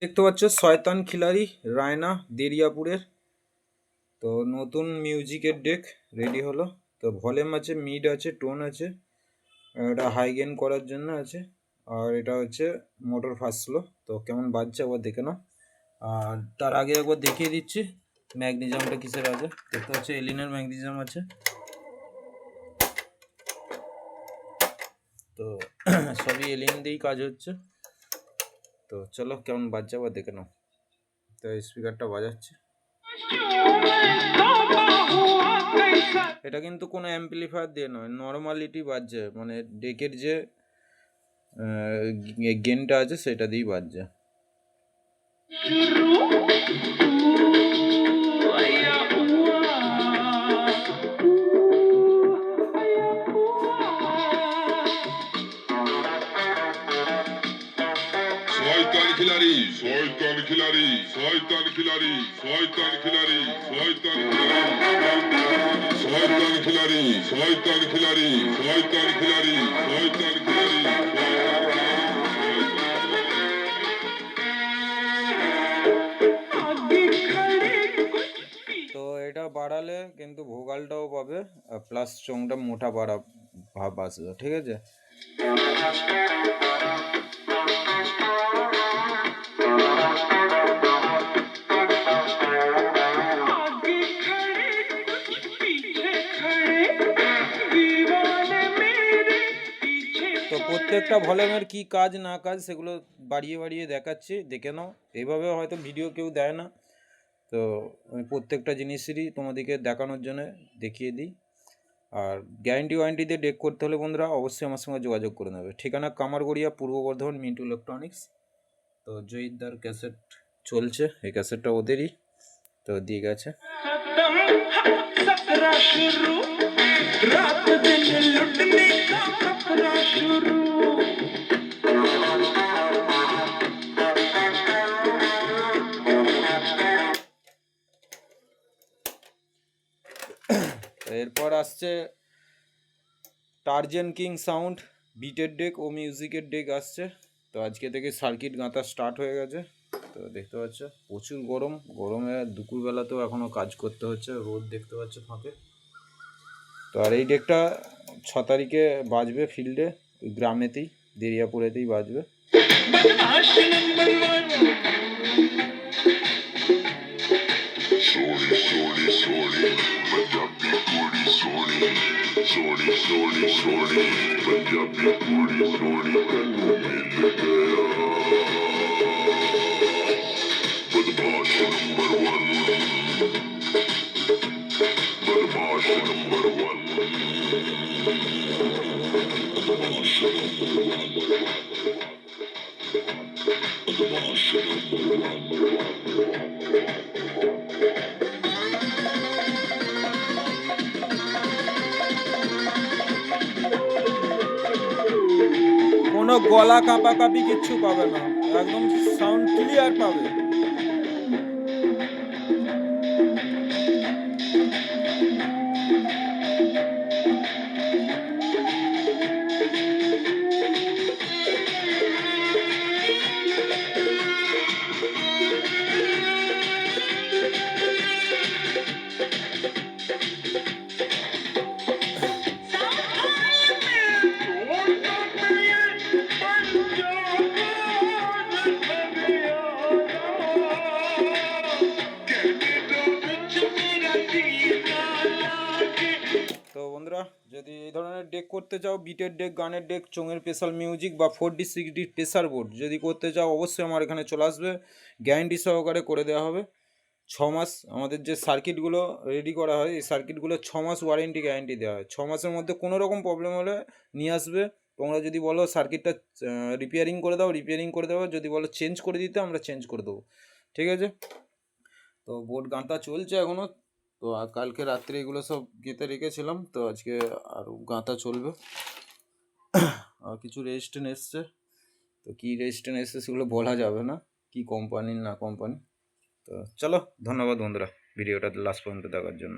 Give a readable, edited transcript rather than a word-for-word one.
দেখতে পাচ্ছ শয়তান খিলাড়ি রায়না দেরিয়াপুরের। তো নতুন মিউজিকের ডেক রেডি হলো। তো ভলিউম আছে, মিড আছে, টোন আছে, এটা হাই গেন করার জন্য আছে, আর এটা হচ্ছে মোটর ফাস্ট স্লো। তো কেমন বাজছে একবার দেখে নাও। আর তার আগে একবার দেখিয়ে দিচ্ছি ম্যাগনেজিয়ামটা কিসের আছে। দেখতে পাচ্ছ এলিনের ম্যাগনেজিয়াম আছে। তো সবই এলিন দিয়েই কাজ হচ্ছে। তো চলো কেমন বাজছে একবার দেখে নাও। তো স্পিকারটা বাজাচ্ছে, এটা কিন্তু কোনো অ্যাম্পলিফায়ার দিয়ে নয়, নর্মালিটি বাজছে, মানে ডেকের যে গেনটা আছে সেটা দিয়েই বাজছে। শয়তান খিলাড়ি, শয়তান খিলাড়ি, শয়তান খিলাড়ি, শয়তান খিলাড়ি, শয়তান খিলাড়ি, শয়তান খিলাড়ি, শয়তান খিলাড়ি, শয়তান খিলাড়ি, শয়তান খিলাড়ি। তো এটা বাড়ালে কিন্তু ভোকালটাও পাবে, প্লাস চোংটা মোটা বাড়া ভাব আসবে, ঠিক আছে। তো প্রত্যেকটা ভলিউমের কি কাজ না কাজ সেগুলো বাড়িয়ে বাড়িয়ে দেখাচ্ছি, দেখে নাও। এইভাবে হয়তো ভিডিও কেউ দেয় না, তো আমি প্রত্যেকটা জিনিসেরই তোমাদেরকে দেখানোর জন্য দেখিয়ে দিই। আর গ্যারেন্টি ওয়ারেন্টি দিয়ে ডেক করতে হলে বন্ধুরা অবশ্যই আমার সঙ্গে যোগাযোগ করে নেবে। ঠিকানা কামারগড়িয়া, পূর্ব বর্ধমান, মিন্টু ইলেকট্রনিক্স। তো জয়িতদার ক্যাসেট চলছে, এই ক্যাসেটটা ওদেরই, তো দিয়ে গেছে। এরপর আসছে টার্জেন কিং সাউন্ড বিটের ডেক ও মিউজিকের ডেক আসছে। তো আজকে থেকে সার্কিট গাঁথা স্টার্ট হয়ে গেছে। তো দেখতে পাচ্ছ প্রচুর গরম, গরমে দুপুরবেলাতেও এখনও কাজ করতে হচ্ছে, রোদ দেখতে পাচ্ছ ফাঁকে। তো আর এই ডেকটা 6 তারিখে বাজবে ফিল্ডে, গ্রামেতেই, দেরিয়াপুরেতেই বাজবে। কোনো গলা কাঁপাকাঁপি কিচ্ছু পাবে না, একদম সাউন্ড ক্লিয়ার পাবে। তো বন্ধুরা যদি এই ধরনের ডেক করতে চাও, বিটের ডেক, গানের ডেক, চোঙের স্পেশাল মিউজিক বা 4D 6D প্রেসার বোর্ড যদি করতে চাও অবশ্যই আমার এখানে চলে আসবে, গ্যারান্টি সহকারে করে দেওয়া হবে। 6 মাস আমাদের যে সার্কিটগুলো রেডি করা হয়, এই সার্কিটগুলো 6 মাস ওয়ারেন্টি গ্যারান্টি দেওয়া হয়। 6 মাসের মধ্যে কোনো রকম প্রবলেম হলে নিয়ে আসবে। তোমরা যদি বলো সার্কিটটা রিপেয়ারিং করে দাও, রিপেয়ারিং করে দেবো, যদি বলো চেঞ্জ করে দিতে আমরা চেঞ্জ করে দেবো, ঠিক আছে। তো বোর্ড গাঁথা চলছে এখনও। তো কালকে রাত্রে এগুলো সব গেঁথে রেখেছিলাম, তো আজকে আরও গাঁথা চলবে। আর কিছু রেজিস্ট্রেশন এসছে, তো কী রেজিস্ট্রেশন এসছে সেগুলো বলা যাবে না, কি কোম্পানির না কোম্পানি। তো চলো, ধন্যবাদ বন্ধুরা ভিডিওটা লাস্ট পর্যন্ত দেখার জন্য।